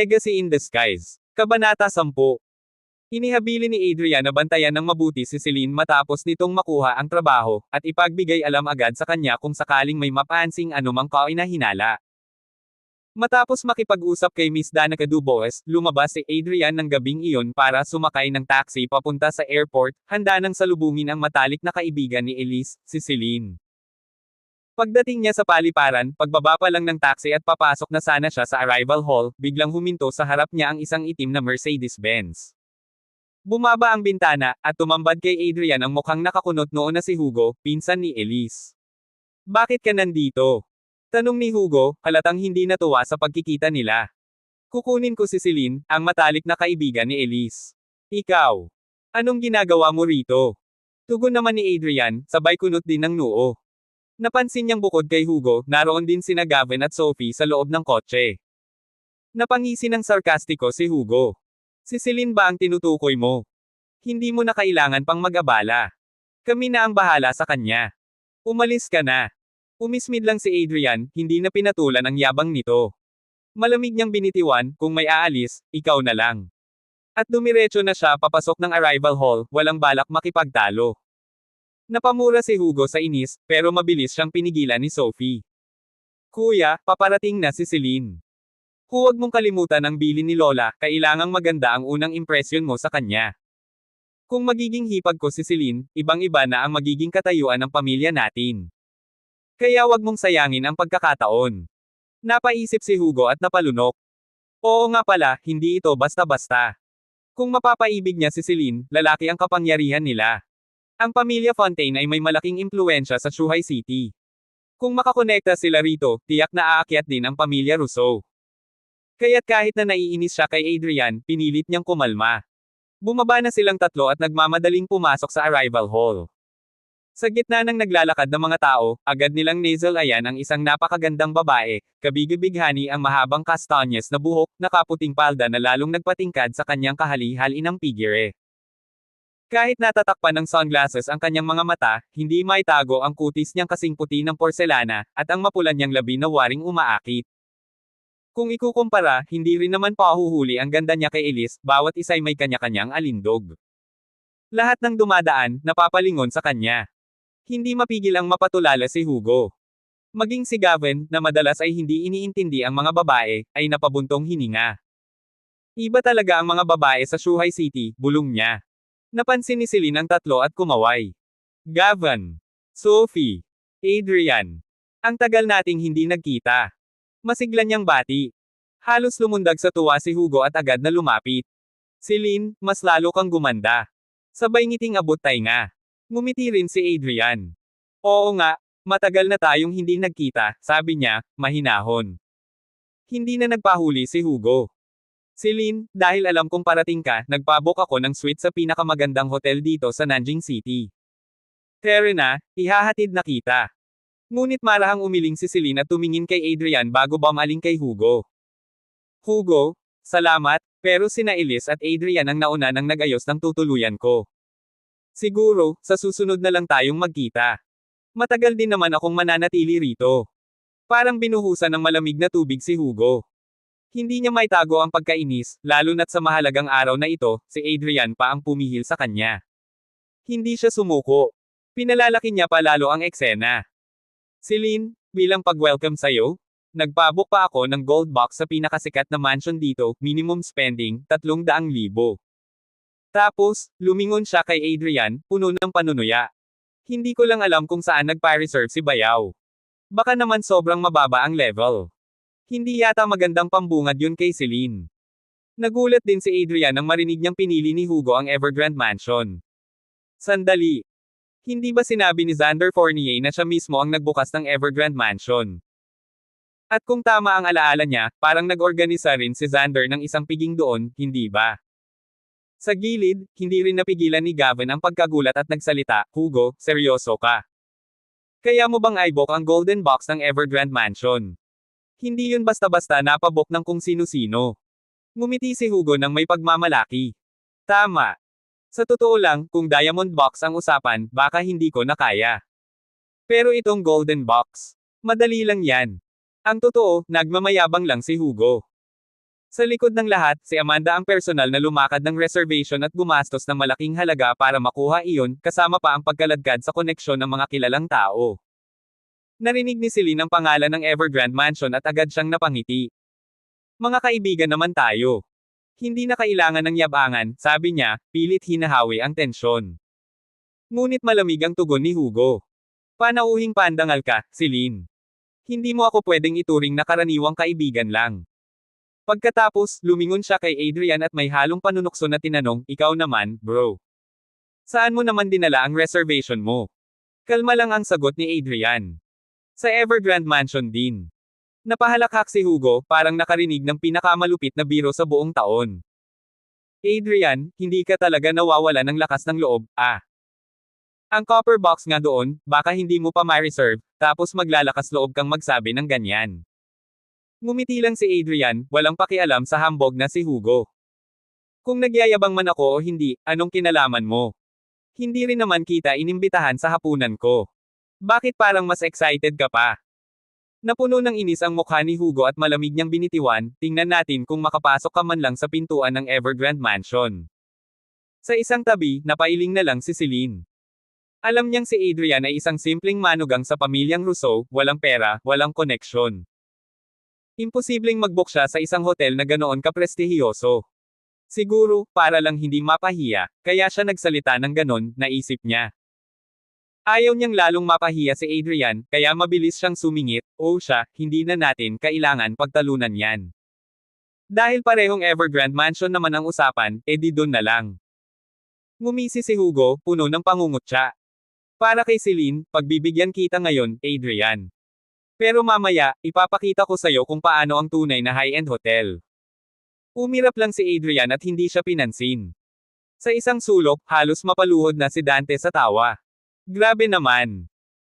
Legacy in Disguise. Kabanata 10. Inihabili ni Adrian na bantayan ng mabuti si Celine matapos nitong makuha ang trabaho, at ipagbigay alam agad sa kanya kung sakaling may mapansing anumang kainahinala. Matapos makipag-usap kay Miss Danica Dubois, lumabas si Adrian ng gabing iyon para sumakay ng taxi papunta sa airport, handa nang salubungin ang matalik na kaibigan ni Elise, si Celine. Pagdating niya sa paliparan, pagbaba pa lang ng taxi at papasok na sana siya sa arrival hall, biglang huminto sa harap niya ang isang itim na Mercedes-Benz. Bumaba ang bintana, at tumambad kay Adrian ang mukhang nakakunot noon na si Hugo, pinsan ni Elise. "Bakit ka nandito?" tanong ni Hugo, halatang hindi natuwa sa pagkikita nila. "Kukunin ko si Celine, ang matalik na kaibigan ni Elise." "Ikaw? Anong ginagawa mo rito?" tugon naman ni Adrian, sabay kunot din ng noo. Napansin niyang bukod kay Hugo, naroon din sina Gavin at Sophie sa loob ng kotse. Napangisi ng sarkastiko si Hugo. "Si Celine ba ang tinutukoy mo? Hindi mo na kailangan pang mag-abala. Kami na ang bahala sa kanya. Umalis ka na." Umismid lang si Adrian, hindi na pinatulan ang yabang nito. Malamig niyang binitiwan, "Kung may aalis, ikaw na lang." At dumiretso na siya papasok ng arrival hall, walang balak makipagtalo. Napamura si Hugo sa inis, pero mabilis siyang pinigilan ni Sophie. "Kuya, paparating na si Celine. Huwag mong kalimutan ang bilin ni Lola, kailangang maganda ang unang impresyon mo sa kanya. Kung magiging hipag ko si Celine, ibang-iba na ang magiging katayuan ng pamilya natin. Kaya wag mong sayangin ang pagkakataon." Napaisip si Hugo at napalunok. Oo nga pala, hindi ito basta-basta. Kung mapapaibig niya si Celine, lalaki ang kapangyarihan nila. Ang pamilya Fontaine ay may malaking impluwensya sa Shuhai City. Kung makakonekta sila rito, tiyak na aakyat din ang pamilya Rousseau. Kaya't kahit na naiinis siya kay Adrian, pinilit niyang kumalma. Bumaba na silang tatlo at nagmamadaling pumasok sa arrival hall. Sa gitna ng naglalakad na mga tao, agad nilang nasalayan ang isang napakagandang babae, kabig-bighani ang mahabang kastanyes na buhok, nakaputing palda na lalong nagpatingkad sa kanyang kahali-halinang figure. Kahit natatakpan ng sunglasses ang kanyang mga mata, hindi maitago ang kutis niyang kasing puti ng porselana, at ang mapulan niyang labi na waring umaakit. Kung ikukumpara, hindi rin naman pahuhuli ang ganda niya kay Elise, bawat isa'y may kanya-kanyang alindog. Lahat ng dumadaan, napapalingon sa kanya. Hindi mapigil ang mapatulala si Hugo. Maging si Gavin, na madalas ay hindi iniintindi ang mga babae, ay napabuntong hininga. Iba talaga ang mga babae sa Shuhai City, bulong niya. Napansin ni Celine ang tatlo at kumaway. "Gavin, Sophie, Adrian. Ang tagal nating hindi nagkita." Masigla niyang bati. Halos lumundag sa tuwa si Hugo at agad na lumapit. "Celine, mas lalo kang gumanda." Sabay ngiting abot tainga. Ngumiti rin si Adrian. "Oo nga, matagal na tayong hindi nagkita," sabi niya, mahinahon. Hindi na nagpahuli si Hugo. "Celine, dahil alam kong parating ka, nagpabook ako ng suite sa pinakamagandang hotel dito sa Nanjing City. Tere na, ihahatid na kita." Ngunit marahang umiling si Celine at tumingin kay Adrian bago bumaling kay Hugo. "Hugo, salamat, pero sina Elise at Adrian ang nauna nang nag-ayos ng tutuluyan ko. Siguro, sa susunod na lang tayong magkita. Matagal din naman akong mananatili rito." Parang binuhusan ng malamig na tubig si Hugo. Hindi niya maitago ang pagkainis, lalo na't sa mahalagang araw na ito, si Adrian pa ang pumihil sa kanya. Hindi siya sumuko. Pinalalaki niya pa lalo ang eksena. "Celine, bilang pag-welcome sa'yo, nagpabook pa ako ng gold box sa pinakasikat na mansion dito, minimum spending, 300,000. Tapos, lumingon siya kay Adrian, puno ng panunuya. "Hindi ko lang alam kung saan nagpa-reserve si Bayaw. Baka naman sobrang mababa ang level. Hindi yata magandang pambungad yun kay Celine." Nagulat din si Adrian nang marinig niyang pinili ni Hugo ang Evergrande Mansion. Sandali. Hindi ba sinabi ni Xander Fournier na siya mismo ang nagbukas ng Evergrande Mansion? At kung tama ang alaala niya, parang nag-organisa rin si Xander ng isang piging doon, hindi ba? Sa gilid, hindi rin napigilan ni Gavin ang pagkagulat at nagsalita, "Hugo, seryoso ka? Kaya mo bang i-book ang golden box ng Evergrande Mansion? Hindi yun basta-basta napabook ng kung sino-sino." Ngumiti si Hugo ng may pagmamalaki. "Tama. Sa totoo lang, kung diamond box ang usapan, baka hindi ko na kaya. Pero itong golden box, madali lang yan." Ang totoo, nagmamayabang lang si Hugo. Sa likod ng lahat, si Amanda ang personal na lumakad ng reservation at gumastos ng malaking halaga para makuha iyon, kasama pa ang pagkaladkad sa koneksyon ng mga kilalang tao. Narinig ni Celine ang pangalan ng Evergrande Mansion at agad siyang napangiti. Mga kaibigan naman tayo. Hindi na kailangan ng yabangan, sabi niya, pilit hinahawi ang tensyon. Ngunit malamig ang tugon ni Hugo. Panauhing pandangal ka, Celine. Hindi mo ako pwedeng ituring na karaniwang kaibigan lang. Pagkatapos, lumingon siya kay Adrian at may halong panunukso na tinanong, ikaw naman, bro. Saan mo naman dinala ang reservation mo? Kalma lang ang sagot ni Adrian. Sa Evergrande Mansion din. Napahalakhak si Hugo, parang nakarinig ng pinakamalupit na biro sa buong taon. Adrian, hindi ka talaga nawawala ng lakas ng loob, ah. Ang copper box nga doon, baka hindi mo pa ma-reserve, tapos maglalakas loob kang magsabi ng ganyan. Ngumiti lang si Adrian, walang pakialam sa hambog na si Hugo. Kung nagyayabang man ako o hindi, anong kinalaman mo? Hindi rin naman kita inimbitahan sa hapunan ko. Bakit parang mas excited ka pa? Napuno ng inis ang mukha ni Hugo at malamig niyang binitiwan, tingnan natin kung makapasok ka man lang sa pintuan ng Evergrande Mansion. Sa isang tabi, napailing na lang si Celine. Alam niyang si Adrian ay isang simpleng manugang sa pamilyang Rousseau, walang pera, walang koneksyon. Imposibleng mag-book siya sa isang hotel na ganoon kaprestihiyoso. Siguro, para lang hindi mapahiya, kaya siya nagsalita ng ganon, naisip niya. Ayaw niyang lalong mapahiya si Adrian, kaya mabilis siyang sumingit, oh siya, hindi na natin kailangan pagtalunan yan. Dahil parehong Evergrande Mansion naman ang usapan, edi doon na lang. Ngumisi si Hugo, puno ng pangungutya. Para kay Celine, pagbibigyan kita ngayon, Adrian. Pero mamaya, ipapakita ko sa'yo kung paano ang tunay na high-end hotel. Umirap lang si Adrian at hindi siya pinansin. Sa isang sulok, halos mapaluhod na si Dante sa tawa. Grabe naman.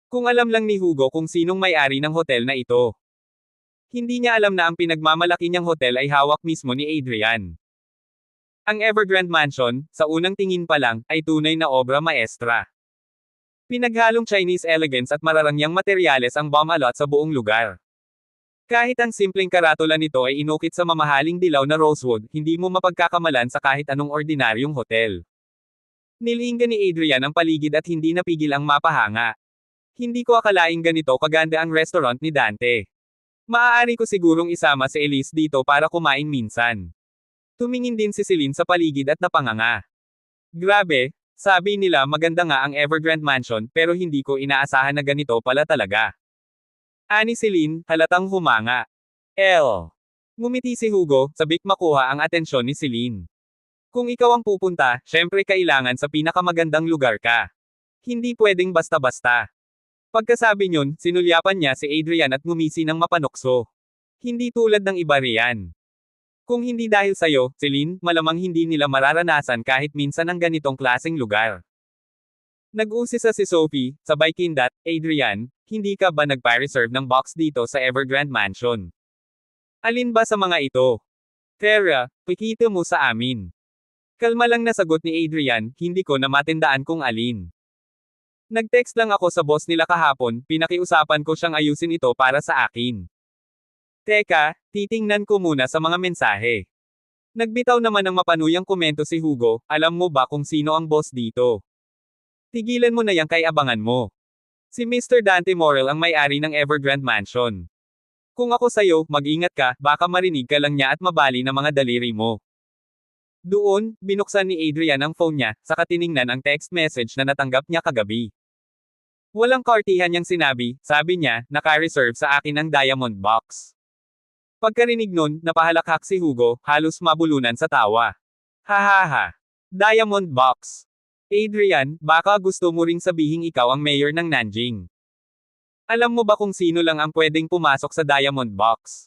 Kung alam lang ni Hugo kung sinong may-ari ng hotel na ito. Hindi niya alam na ang pinagmamalaki niyang hotel ay hawak mismo ni Adrian. Ang Evergrande Mansion, sa unang tingin pa lang, ay tunay na obra maestra. Pinaghalong Chinese elegance at mararangyang materyales ang bumalot sa buong lugar. Kahit ang simpleng karatula nito ay inukit sa mamahaling dilaw na rosewood, hindi mo mapagkakamalan sa kahit anong ordinaryong hotel. Nilinggan ni Adrian ang paligid at hindi napigil ang mapahanga. Hindi ko akalaing ganito kaganda ang restaurant ni Dante. Maaari ko sigurong isama si Elise dito para kumain minsan. Tumingin din si Celine sa paligid at napanganga. Grabe, sabi nila maganda nga ang Evergrande Mansion pero hindi ko inaasahan na ganito pala talaga. Ani Celine, halatang humanga. Ngumiti si Hugo, sabik makuha ang atensyon ni Celine. Kung ikaw ang pupunta, syempre kailangan sa pinakamagandang lugar ka. Hindi pwedeng basta-basta. Pagkasabi niyon, sinulyapan niya si Adrian at ngumisi ng mapanukso. Hindi tulad ng iba riyan. Kung hindi dahil sa'yo, Celine, malamang hindi nila mararanasan kahit minsan ang ganitong klaseng lugar. Nag-usisa si Sophie, sabay kindat, Adrian, hindi ka ba nagpa-reserve ng box dito sa Evergrande Mansion? Alin ba sa mga ito? Tara, pikita mo sa amin. Kalma lang na sagot ni Adrian, hindi ko na matindaan kung alin. Nag-text lang ako sa boss nila kahapon, pinakiusapan ko siyang ayusin ito para sa akin. Teka, titingnan ko muna sa mga mensahe. Nagbitaw naman ng mapanuyang komento si Hugo, alam mo ba kung sino ang boss dito? Tigilan mo na yang kay abangan mo. Si Mr. Dante Morel ang may-ari ng Evergrande Mansion. Kung ako sayo, mag-ingat ka, baka marinig ka lang niya at mabali na mga daliri mo. Doon, binuksan ni Adrian ang phone niya, saka tiningnan ang text message na natanggap niya kagabi. Walang kartihan niyang sinabi, sabi niya, naka-reserve sa akin ang diamond box. Pagkarinig nun, napahalakhak si Hugo, halos mabulunan sa tawa. Hahaha. Diamond box. Adrian, baka gusto mo ring sabihing ikaw ang mayor ng Nanjing. Alam mo ba kung sino lang ang pwedeng pumasok sa diamond box?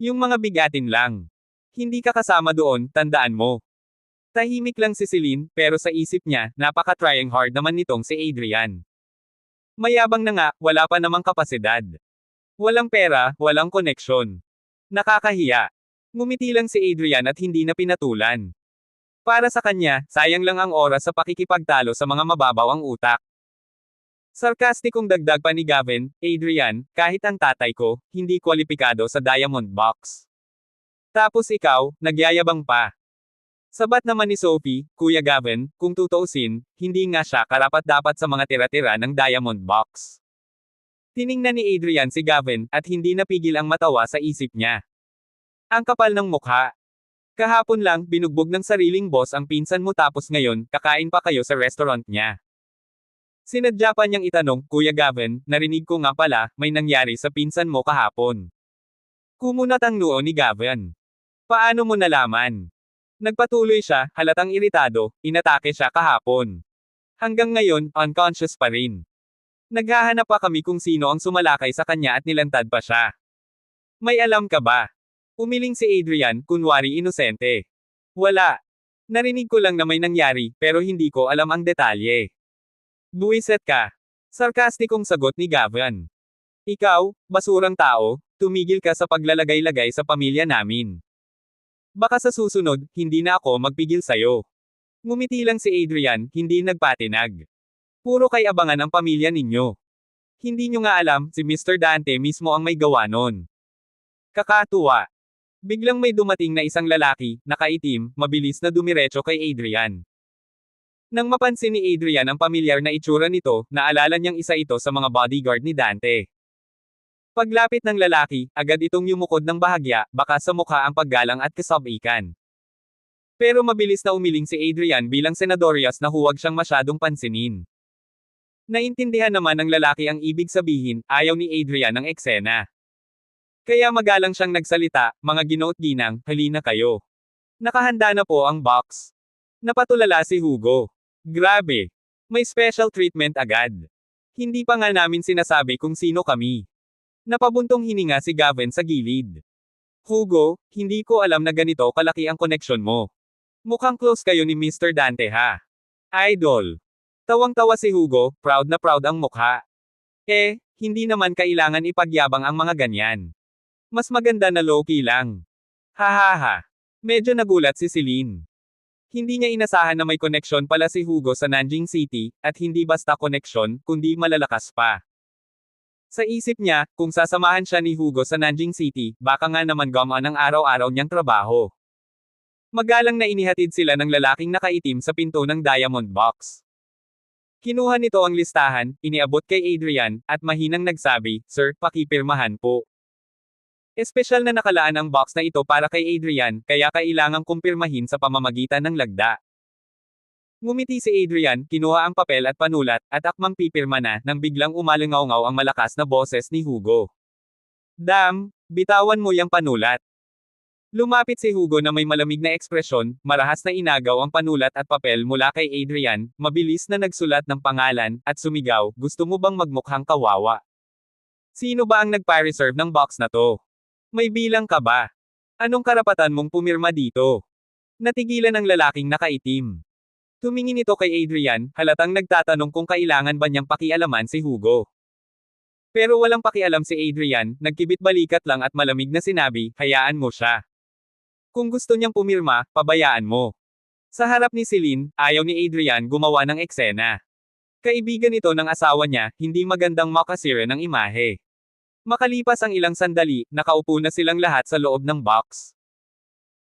Yung mga bigatin lang. Hindi ka kasama doon, tandaan mo. Tahimik lang si Celine, pero sa isip niya, napaka-trying hard naman nitong si Adrian. Mayabang na nga, wala pa namang kapasidad. Walang pera, walang koneksyon. Nakakahiya. Ngumiti lang si Adrian at hindi na pinatulan. Para sa kanya, sayang lang ang oras sa pakikipagtalo sa mga mababaw ang utak. Sarkastikong dagdag pa ni Gavin, Adrian, kahit ang tatay ko, hindi kwalipikado sa diamond box. Tapos ikaw, nagyayabang pa. Sabat naman ni Sophie, Kuya Gavin, kung tutuusin, hindi nga siya karapat-dapat sa mga tira-tira ng Diamond Box. Tiningnan ni Adrian si Gavin, at hindi napigil ang matawa sa isip niya. Ang kapal ng mukha. Kahapon lang, binugbog ng sariling boss ang pinsan mo tapos ngayon, kakain pa kayo sa restaurant niya. Sinadya pa niyang itanong, Kuya Gavin, narinig ko nga pala, may nangyari sa pinsan mo kahapon. Kumunat ang noo ni Gavin. Paano mo nalaman? Nagpatuloy siya, halatang iritado, inatake siya kahapon. Hanggang ngayon, unconscious pa rin. Naghahanap pa kami kung sino ang sumalakay sa kanya at nilantad pa siya. May alam ka ba? Umiling si Adrian, kunwari inosente. Wala. Narinig ko lang na may nangyari, pero hindi ko alam ang detalye. Buwiset ka. Sarkastikong sagot ni Gavin. Ikaw, basurang tao, tumigil ka sa paglalagay-lagay sa pamilya namin. Baka sa susunod, hindi na ako magpigil sayo. Ngumiti lang si Adrian, hindi nagpatinag. Puro kay abangan ang pamilya ninyo. Hindi nyo nga alam, si Mr. Dante mismo ang may gawa nun. Kakatuwa. Biglang may dumating na isang lalaki, nakaitim, mabilis na dumiretso kay Adrian. Nang mapansin ni Adrian ang pamilyar na itsura nito, naalala niyang isa ito sa mga bodyguard ni Dante. Paglapit ng lalaki, agad itong yumukod ng bahagya, baka sa mukha ang paggalang at kasabikan. Pero mabilis na umiling si Adrian bilang senadorias na huwag siyang masyadong pansinin. Naintindihan naman ng lalaki ang ibig sabihin, ayaw ni Adrian ng eksena. Kaya magalang siyang nagsalita, mga gino't ginang, halina kayo. Nakahanda na po ang box. Napatulala si Hugo. Grabe. May special treatment agad. Hindi pa nga namin sinasabi kung sino kami. Napabuntong hininga si Gavin sa gilid. Hugo, hindi ko alam na ganito kalaki ang koneksyon mo. Mukhang close kayo ni Mr. Dante ha. Idol. Tawang-tawa si Hugo, proud na proud ang mukha. Hindi naman kailangan ipagyabang ang mga ganyan. Mas maganda na low-key lang. Hahaha. Medyo nagulat si Celine. Hindi niya inasahan na may koneksyon pala si Hugo sa Nanjing City, at hindi basta koneksyon, kundi malalakas pa. Sa isip niya, kung sasamahan siya ni Hugo sa Nanjing City, baka nga naman gumaan ang araw-araw niyang trabaho. Magalang na inihatid sila ng lalaking nakaitim sa pinto ng Diamond Box. Kinuha nito ang listahan, iniabot kay Adrian, at mahinang nagsabi, Sir, pakipirmahan po. Espesyal na nakalaan ang box na ito para kay Adrian, kaya kailangang kumpirmahin sa pamamagitan ng lagda. Ngumiti si Adrian, kinuha ang papel at panulat, at akmang pipirma na, nang biglang umalingaw-ngaw ang malakas na boses ni Hugo. Dam, bitawan mo yang panulat. Lumapit si Hugo na may malamig na ekspresyon, marahas na inagaw ang panulat at papel mula kay Adrian, mabilis na nagsulat ng pangalan, at sumigaw, gusto mo bang magmukhang kawawa? Sino ba ang nagpa-reserve ng box na to? May bilang ka ba? Anong karapatan mong pumirma dito? Natigilan ang lalaking nakaitim. Tumingin ito kay Adrian, halatang nagtatanong kung kailangan ba niyang pakialaman si Hugo. Pero walang pakialam si Adrian, nagkibit-balikat lang at malamig na sinabi, hayaan mo siya. Kung gusto niyang pumirma, pabayaan mo. Sa harap ni Celine, ayaw ni Adrian gumawa ng eksena. Kaibigan ito ng asawa niya, hindi magandang makasira ng imahe. Makalipas ang ilang sandali, nakaupo na silang lahat sa loob ng box.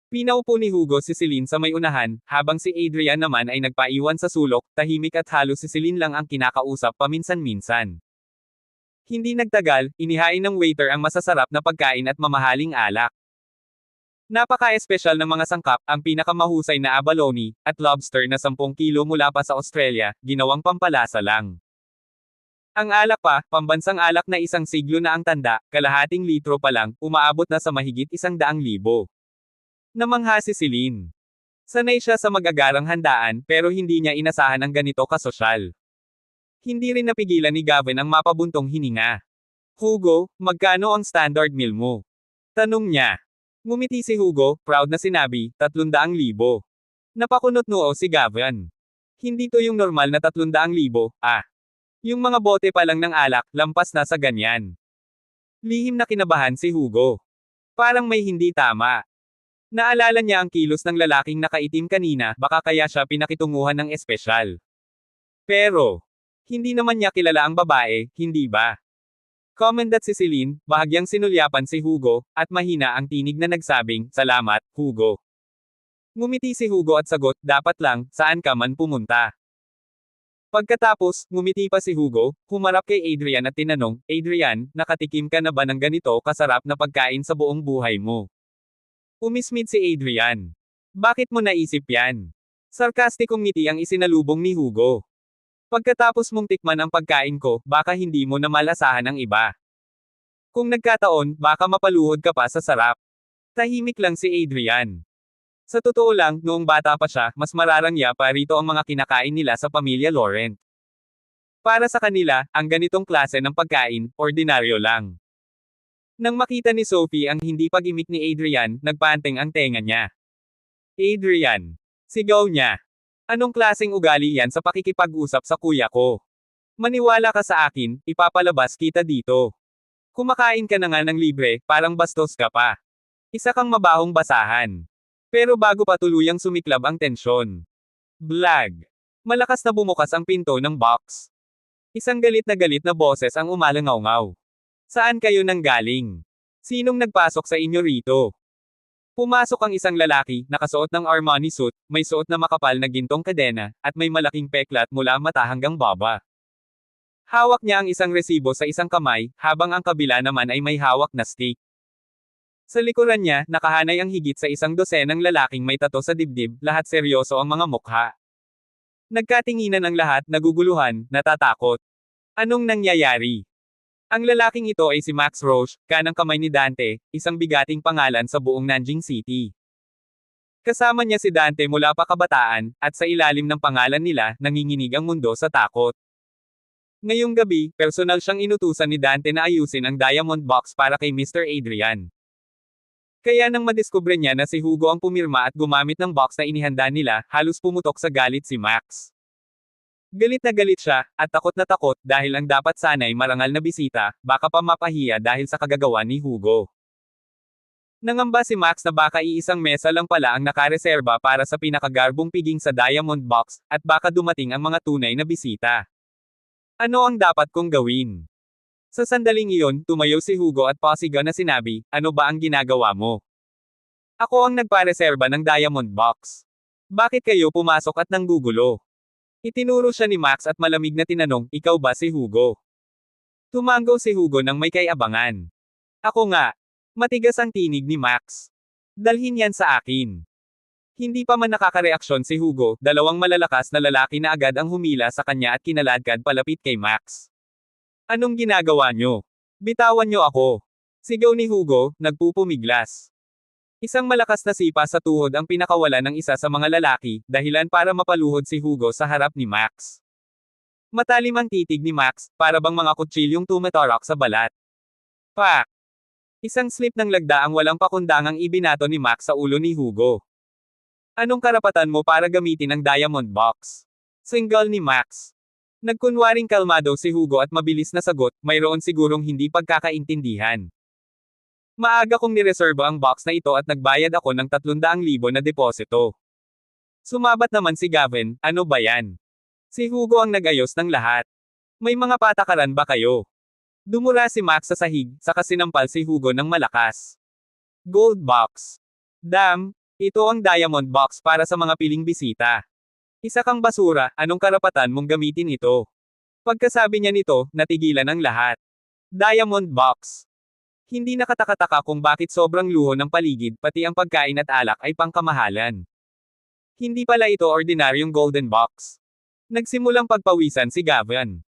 Pinaupo ni Hugo si Celine sa may unahan, habang si Adrian naman ay nagpaiwan sa sulok, tahimik at halos si Celine lang ang kinakausap paminsan-minsan. Hindi nagtagal, inihain ng waiter ang masasarap na pagkain at mamahaling alak. Napaka-espesyal ng mga sangkap, ang pinakamahusay na abalone, at lobster na 10 kilo mula pa sa Australia, ginawang pampalasa lang. Ang alak pa, pambansang alak na 1 siglo na ang tanda, kalahating litro pa lang, umaabot na sa mahigit 100,000. Namangha si Celine. Sanay siya sa magagarang handaan, pero hindi niya inasahan ang ganito kasosyal. Hindi rin napigilan ni Gavin ang mapabuntong hininga. Hugo, magkano ang standard meal mo? Tanong niya. Ngumiti si Hugo, proud na sinabi, 300,000. Napakunot noo si Gavin. Hindi to yung normal na 300,000, Yung mga bote pa lang ng alak, lampas na sa ganyan. Lihim na kinabahan si Hugo. Parang may hindi tama. Naalala niya ang kilos ng lalaking nakaitim kanina, baka kaya siya pinakitunguhan ng espesyal. Pero, hindi naman niya kilala ang babae, hindi ba? Komendat si Celine, bahagyang sinulyapan si Hugo, at mahina ang tinig na nagsabing, "Salamat, Hugo." Ngumiti si Hugo at sagot, "Dapat lang, saan ka man pumunta." Pagkatapos, ngumiti pa si Hugo, humarap kay Adrian at tinanong, "Adrian, nakatikim ka na ba ng ganito kasarap na pagkain sa buong buhay mo?" Umismid si Adrian. "Bakit mo naisip yan?" Sarkastikong ngiti ang isinalubong ni Hugo. "Pagkatapos mong tikman ang pagkain ko, baka hindi mo na malasahan ang iba. Kung nagkataon, baka mapaluhod ka pa sa sarap." Tahimik lang si Adrian. Sa totoo lang, noong bata pa siya, mas mararangya pa rito ang mga kinakain nila sa pamilya Laurent. Para sa kanila, ang ganitong klase ng pagkain, ordinaryo lang. Nang makita ni Sophie ang hindi pag-imik ni Adrian, nagpanteng ang tenga niya. "Adrian!" Sigaw niya. "Anong klaseng ugali yan sa pakikipag-usap sa kuya ko? Maniwala ka sa akin, ipapalabas kita dito. Kumakain ka na nga ng libre, parang bastos ka pa. Isa kang mabahong basahan." Pero bago pa tuluyang sumiklab ang tensyon. Blag! Malakas na bumukas ang pinto ng box. Isang galit na boses ang umalangaw-ngaw. "Saan kayo nanggaling? Sinong nagpasok sa inyo rito?" Pumasok ang isang lalaki, nakasuot ng Armani suit, may suot na makapal na gintong kadena, at may malaking peklat mula mata hanggang baba. Hawak niya ang isang resibo sa isang kamay, habang ang kabila naman ay may hawak na stick. Sa likuran niya, nakahanay ang higit sa isang dosenang lalaking may tato sa dibdib, lahat seryoso ang mga mukha. Nagkatinginan ang lahat, naguguluhan, natatakot. Anong nangyayari? Ang lalaking ito ay si Max Roche, kanang kamay ni Dante, isang bigating pangalan sa buong Nanjing City. Kasama niya si Dante mula pa kabataan, at sa ilalim ng pangalan nila, nanginginig ang mundo sa takot. Ngayong gabi, personal siyang inutusan ni Dante na ayusin ang diamond box para kay Mr. Adrian. Kaya nang madiskubre niya na si Hugo ang pumirma at gumamit ng box na inihanda nila, halos pumutok sa galit si Max. Galit na galit siya, at takot na takot, dahil ang dapat sana'y marangal na bisita, baka pa mapahiya dahil sa kagagawa ni Hugo. Nangamba si Max na baka iisang mesa lang pala ang nakareserba para sa pinakagarbong piging sa diamond box, at baka dumating ang mga tunay na bisita. Ano ang dapat kong gawin? Sa sandaling iyon, tumayo si Hugo at pasigaw na sinabi, "Ano ba ang ginagawa mo? Ako ang nagpareserba ng diamond box. Bakit kayo pumasok at nanggugulo?" Itinuro siya ni Max at malamig na tinanong, "Ikaw ba si Hugo?" Tumanggaw si Hugo nang may kay-abangan. "Ako nga." Matigas ang tinig ni Max. "Dalhin yan sa akin." Hindi pa man nakakareaksyon si Hugo, dalawang malalakas na lalaki na agad ang humila sa kanya at kinaladkad palapit kay Max. "Anong ginagawa nyo? Bitawan nyo ako!" Sigaw ni Hugo, nagpupumiglas. Isang malakas na sipa sa tuhod ang pinakawalan ng isa sa mga lalaki, dahilan para mapaluhod si Hugo sa harap ni Max. Matalim ang titig ni Max, para bang mga kutsilyong tumatarok sa balat. Pak! Isang slip ng lagda ang walang pakundangang ibinato ni Max sa ulo ni Hugo. "Anong karapatan mo para gamitin ang diamond box?" Single ni Max. Nagkunwaring kalmado si Hugo at mabilis na sagot, "Mayroon sigurong hindi pagkakaintindihan. Maaga kong nireserbo ang box na ito at nagbayad ako ng 300,000 na deposito." Sumabat naman si Gavin, "Ano ba yan?" Si Hugo ang nag-ayos ng lahat. "May mga patakaran ba kayo?" Dumura si Max sa sahig, saka sinampal si Hugo ng malakas. "Gold box. Damn, ito ang diamond box para sa mga piling bisita. Isa kang basura, anong karapatan mong gamitin ito?" Pagkasabi niya nito, natigilan ang lahat. Diamond box. Hindi nakataka-taka kung bakit sobrang luho ng paligid, pati ang pagkain at alak ay pangkamahalan. Hindi pala ito ordinaryong golden box. Nagsimulang pagpawisan si Gavin.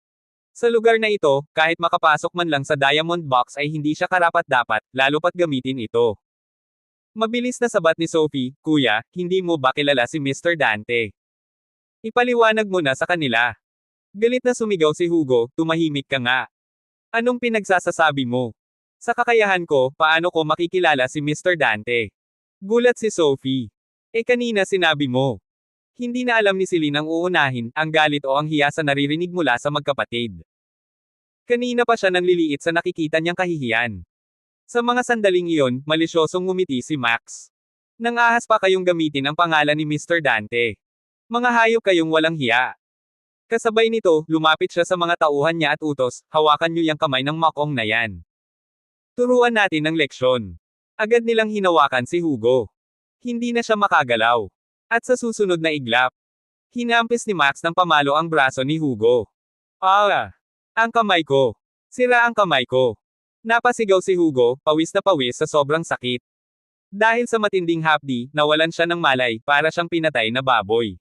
Sa lugar na ito, kahit makapasok man lang sa diamond box ay hindi siya karapat-dapat, lalo pat gamitin ito. Mabilis na sabat ni Sophie, "Kuya, hindi mo ba kilala si Mr. Dante? Ipaliwanag mo na sa kanila." Galit na sumigaw si Hugo, "Tumahimik ka nga. Anong pinagsasasabi mo? Sa kakayahan ko, paano ko makikilala si Mr. Dante?" Gulat si Sophie. Kanina sinabi mo." Hindi na alam ni Celine ang uunahin, ang galit o ang hiya sa naririnig mula sa magkapatid. Kanina pa siya nanliliit sa nakikita niyang kahihiyan. Sa mga sandaling iyon, malisyosong ngumiti si Max. "Nang ahas pa kayong gamitin ang pangalan ni Mr. Dante. Mga hayop kayong walang hiya. Kasabay nito, lumapit siya sa mga tauhan niya at utos, hawakan niyo yung kamay ng makong na yan. Turuan natin ng leksyon. Agad nilang hinawakan si Hugo. Hindi na siya makagalaw. At sa susunod na iglap, hinampis ni Max ng pamalo ang braso ni Hugo. Ah! Ang kamay ko! Sira ang kamay ko! Napasigaw si Hugo, pawis na pawis sa sobrang sakit. Dahil sa matinding hapdi, nawalan siya ng malay, para siyang pinatay na baboy.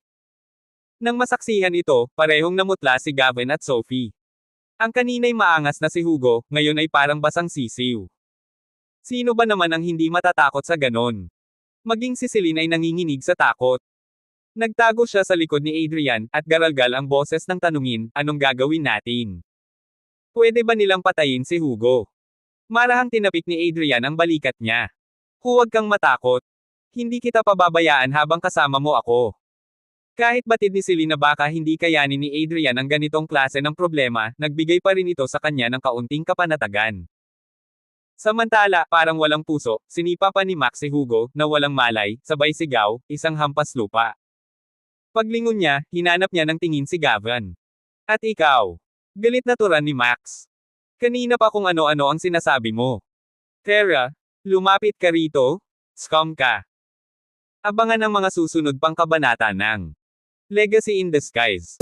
Nang masaksihan ito, parehong namutla si Gavin at Sophie. Ang kanina'y maangas na si Hugo, ngayon ay parang basang sisiw. Sino ba naman ang hindi matatakot sa ganon? Maging si Celine ay nanginginig sa takot. Nagtago siya sa likod ni Adrian, at garalgal ang boses ng tanungin, anong gagawin natin? Pwede ba nilang patayin si Hugo? Marahang tinapik ni Adrian ang balikat niya. Huwag kang matakot. Hindi kita pababayaan habang kasama mo ako. Kahit batid ni Celine na baka hindi kayanin ni Adrian ang ganitong klase ng problema, nagbigay pa rin ito sa kanya ng kaunting kapanatagan. Samantala, parang walang puso, sinipa pa ni Max si Hugo, na walang malay, sabay sigaw, isang hampas lupa. Paglingon niya, hinanap niya ng tingin si Gavin. At ikaw? Galit na turan ni Max. Kanina pa kung ano-ano ang sinasabi mo. Tara, lumapit ka rito? Scum ka. Abangan ang mga susunod pang kabanata ng Legacy in Disguise.